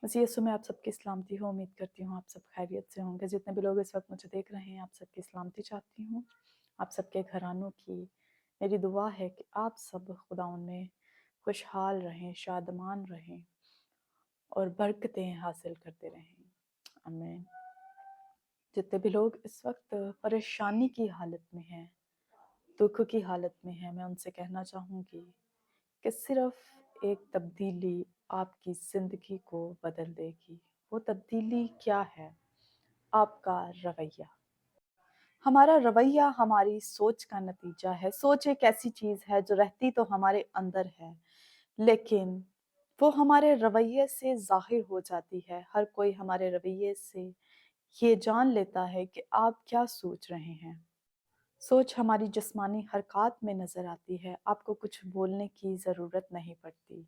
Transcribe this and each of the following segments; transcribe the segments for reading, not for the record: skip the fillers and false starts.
मसीह यीशु में आप सबकी सलामती हो। उम्मीद करती हूँ आप सब खैरियत से होंगे। जितने भी लोग इस वक्त मुझे देख रहे हैं, आप सबकी सलामती चाहती हूँ। आप सबके घरानों की मेरी दुआ है कि आप सब खुदावंद में खुशहाल रहें, शादमान रहें और बरकतें हासिल करते रहें। आमीन। जितने भी लोग इस वक्त परेशानी की हालत में हैं, दुख की हालत में हैं, मैं उनसे कहना चाहूँगी कि सिर्फ एक तब्दीली आपकी ज़िंदगी को बदल देगी। वो तब्दीली क्या है? आपका रवैया। हमारा रवैया हमारी सोच का नतीजा है। सोच एक ऐसी चीज़ है जो रहती तो हमारे अंदर है, लेकिन वो हमारे रवैये से ज़ाहिर हो जाती है। हर कोई हमारे रवैये से ये जान लेता है कि आप क्या सोच रहे हैं। सोच हमारी जिस्मानी हरकत में नज़र आती है। आपको कुछ बोलने की ज़रूरत नहीं पड़ती।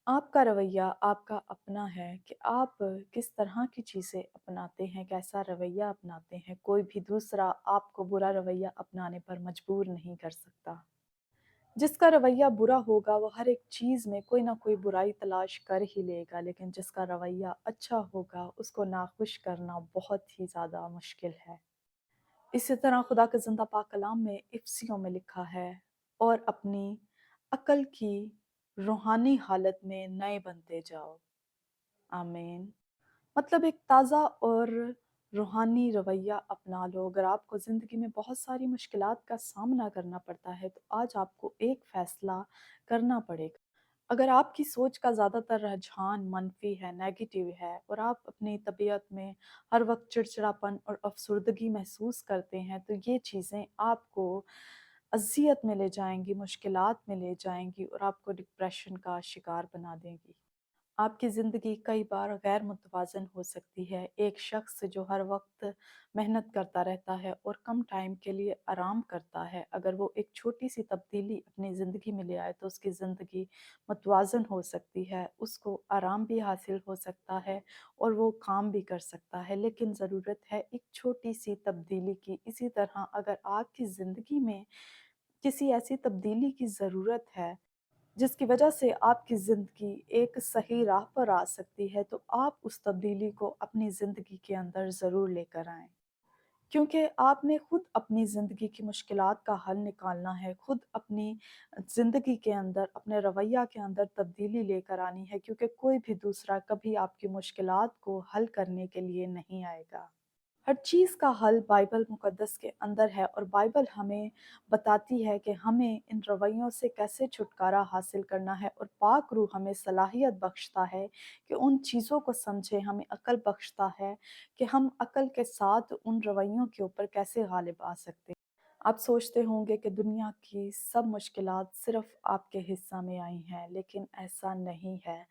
आपका रवैया आपका अपना है कि आप किस तरह की चीज़ें अपनाते हैं, कैसा रवैया अपनाते हैं। कोई भी दूसरा आपको बुरा रवैया अपनाने पर मजबूर नहीं कर सकता। जिसका रवैया बुरा होगा वो हर एक चीज़ में कोई ना कोई बुराई तलाश कर ही लेगा, लेकिन जिसका रवैया अच्छा होगा उसको नाखुश करना बहुत ही ज़्यादा मुश्किल है। इसी तरह खुदा के ज़िंदा पाक कलाम में इफ्सियों में लिखा है, और अपनी अकल की रूहानी हालत में नए बनते जाओ। आमीन। मतलब एक ताज़ा और रूहानी रवैया अपना लो। अगर आपको ज़िंदगी में बहुत सारी मुश्किलात का सामना करना पड़ता है तो आज आपको एक फ़ैसला करना पड़ेगा। अगर आपकी सोच का ज़्यादातर रुझान मनफ़ी है, नेगेटिव है, और आप अपनी तबीयत में हर वक़्त चिड़चिड़ापन और अफ़सुर्दगी महसूस करते हैं, तो ये चीज़ें आपको अज़ियत में ले जाएँगी, मुश्किलात में ले जाएँगी और आपको डिप्रेशन का शिकार बना देंगी। आपकी ज़िंदगी कई बार गैर मुतवाज़न हो सकती है। एक शख्स जो हर वक्त मेहनत करता रहता है और कम टाइम के लिए आराम करता है, अगर वो एक छोटी सी तब्दीली अपनी ज़िंदगी में ले आए तो उसकी ज़िंदगी मुतवाज़न हो सकती है। उसको आराम भी हासिल हो सकता है और वो काम भी कर सकता है, लेकिन ज़रूरत है एक छोटी सी तब्दीली की। इसी तरह अगर आपकी ज़िंदगी में किसी ऐसी तब्दीली की ज़रूरत है जिसकी वजह से आपकी ज़िंदगी एक सही राह पर आ सकती है, तो आप उस तब्दीली को अपनी ज़िंदगी के अंदर ज़रूर लेकर आएँ। क्योंकि आपने खुद अपनी ज़िंदगी की मुश्किलात का हल निकालना है, खुद अपनी ज़िंदगी के अंदर, अपने रवैया के अंदर तब्दीली लेकर आनी है, क्योंकि कोई भी दूसरा कभी आपकी मुश्किलात को हल करने के लिए नहीं आएगा। हर चीज़ का हल बाइबल मुक़द्दस के अंदर है, और बाइबल हमें बताती है कि हमें इन रवैयों से कैसे छुटकारा हासिल करना है, और पाक रूह हमें सलाहियत बख्शता है कि उन चीज़ों को समझें, हमें अक्ल बख्शता है कि हम अक्ल के साथ उन रवैयों के ऊपर कैसे गालिब आ सकते हैं। आप सोचते होंगे कि दुनिया की सब मुश्किलात सिर्फ़ आपके हिस्सा में आई हैं, लेकिन ऐसा नहीं है।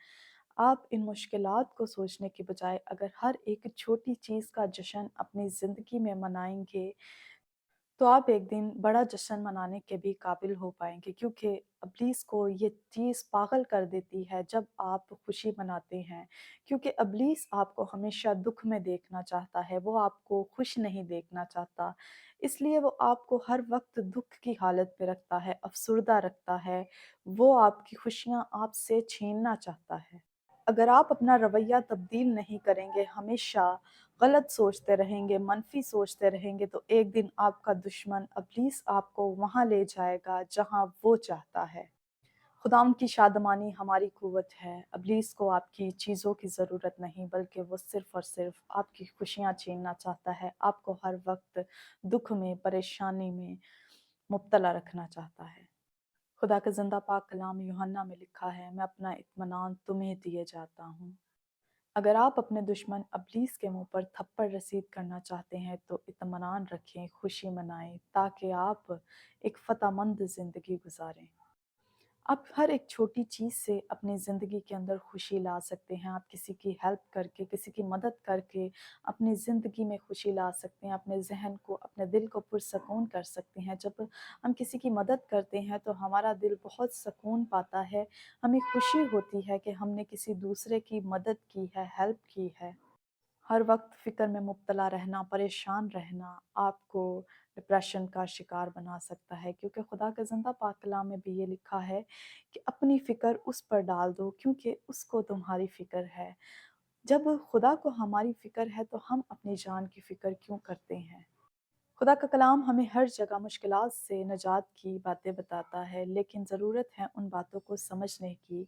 आप इन मुश्किलात को सोचने के बजाय अगर हर एक छोटी चीज़ का जश्न अपनी ज़िंदगी में मनाएँगे, तो आप एक दिन बड़ा जश्न मनाने के भी काबिल हो पाएँगे, क्योंकि इब्लीस को ये चीज़ पागल कर देती है जब आप खुशी मनाते हैं। क्योंकि इब्लीस आपको हमेशा दुःख में देखना चाहता है, वो आपको खुश नहीं देखना चाहता। इसलिए वो आपको हर वक़्त दुःख की हालत में रखता है, अफ़सुर्दा रखता है, वो आपकी खुशियाँ आपसे छीनना चाहता है। अगर आप अपना रवैया तब्दील नहीं करेंगे, हमेशा गलत सोचते रहेंगे, मनफ़ी सोचते रहेंगे, तो एक दिन आपका दुश्मन इब्लीस आपको वहाँ ले जाएगा जहाँ वो चाहता है। खुदावंद की शादमानी हमारी क़ुव्वत है। इब्लीस को आपकी चीज़ों की ज़रूरत नहीं, बल्कि वो सिर्फ़ और सिर्फ़ आपकी खुशियाँ छीनना चाहता है। आपको हर वक़्त दुःख में, परेशानी में मुब्तला रखना चाहता है। खुदा का ज़िंदा पाक कलाम यूहन्ना में लिखा है, मैं अपना इत्मीनान तुम्हें दिए जाता हूँ। अगर आप अपने दुश्मन इब्लीस के मुंह पर थप्पड़ रसीद करना चाहते हैं, तो इत्मीनान रखें, खुशी मनाएं, ताकि आप एक फ़तहमंद ज़िंदगी गुजारें। आप हर एक छोटी चीज़ से अपनी ज़िंदगी के अंदर खुशी ला सकते हैं। आप किसी की हेल्प करके, किसी की मदद करके अपनी ज़िंदगी में खुशी ला सकते हैं। अपने ज़हन को, अपने दिल को पुरसकून कर सकते हैं। जब हम किसी की मदद करते हैं तो हमारा दिल बहुत सुकून पाता है। हमें खुशी होती है कि हमने किसी दूसरे की मदद की है, हेल्प की है। हर वक़्त फ़िक्र में मुब्तला रहना, परेशान रहना आपको डिप्रेशन का शिकार बना सकता है, क्योंकि खुदा के ज़िंदा पाक कलाम में भी ये लिखा है कि अपनी फ़िक्र उस पर डाल दो, क्योंकि उसको तुम्हारी फ़िक्र है। جب خدا کو ہماری فکر ہے تو ہم اپنی جان کی فکر کیوں کرتے ہیں؟ خدا کا کلام ہمیں ہر جگہ مشکلات سے نجات کی باتیں بتاتا ہے، لیکن ضرورت ہے ان باتوں کو سمجھنے کی۔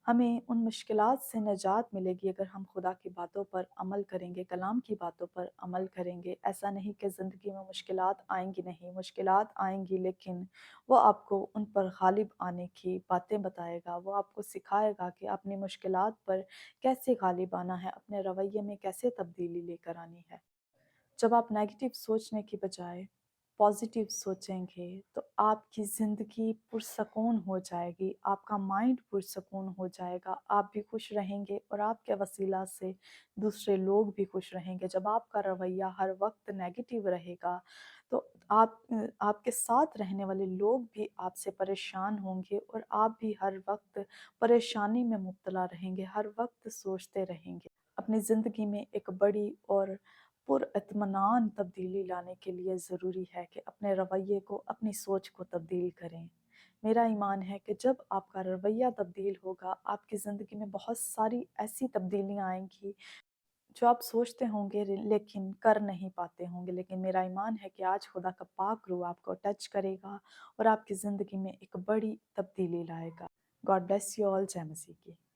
ہمیں ان مشکلات سے نجات ملے گی اگر ہم خدا کی باتوں پر عمل کریں گے، کلام کی باتوں پر عمل کریں گے۔ ایسا نہیں کہ زندگی میں مشکلات آئیں گی نہیں، مشکلات آئیں گی، لیکن وہ آپ کو ان پر غالب آنے کی باتیں بتائے گا۔ وہ آپ کو سکھائے گا کہ اپنی مشکلات پر کیسے غالب آنا ہے، اپنے رویے میں کیسے تبدیلی لے کر آنی ہے۔ جب آپ نیگیٹو سوچنے کی بجائے پازیٹیو سوچیں گے تو آپ کی زندگی پرسکون ہو جائے گی، آپ کا مائنڈ پرسکون ہو جائے گا، آپ بھی خوش رہیں گے اور آپ کے وسیلہ سے دوسرے لوگ بھی خوش رہیں گے۔ جب آپ کا رویہ ہر وقت نیگیٹو رہے گا تو آپ کے ساتھ رہنے والے لوگ بھی آپ سے پریشان ہوں گے اور آپ بھی ہر وقت پریشانی میں مبتلا رہیں گے، ہر وقت سوچتے رہیں گے۔ اپنی زندگی میں ایک بڑی اور پر اطمینان تبدیلی لانے کے لیے ضروری ہے کہ اپنے رویے کو، اپنی سوچ کو تبدیل کریں۔ میرا ایمان ہے کہ جب آپ کا رویہ تبدیل ہوگا، آپ کی زندگی میں بہت ساری ایسی تبدیلیاں آئیں گی جو آپ سوچتے ہوں گے لیکن کر نہیں پاتے ہوں گے، لیکن میرا ایمان ہے کہ آج خدا کا پاک روح آپ کو ٹچ کرے گا اور آپ کی زندگی میں ایک بڑی تبدیلی لائے گا۔ God bless you all. جے مسیح کی۔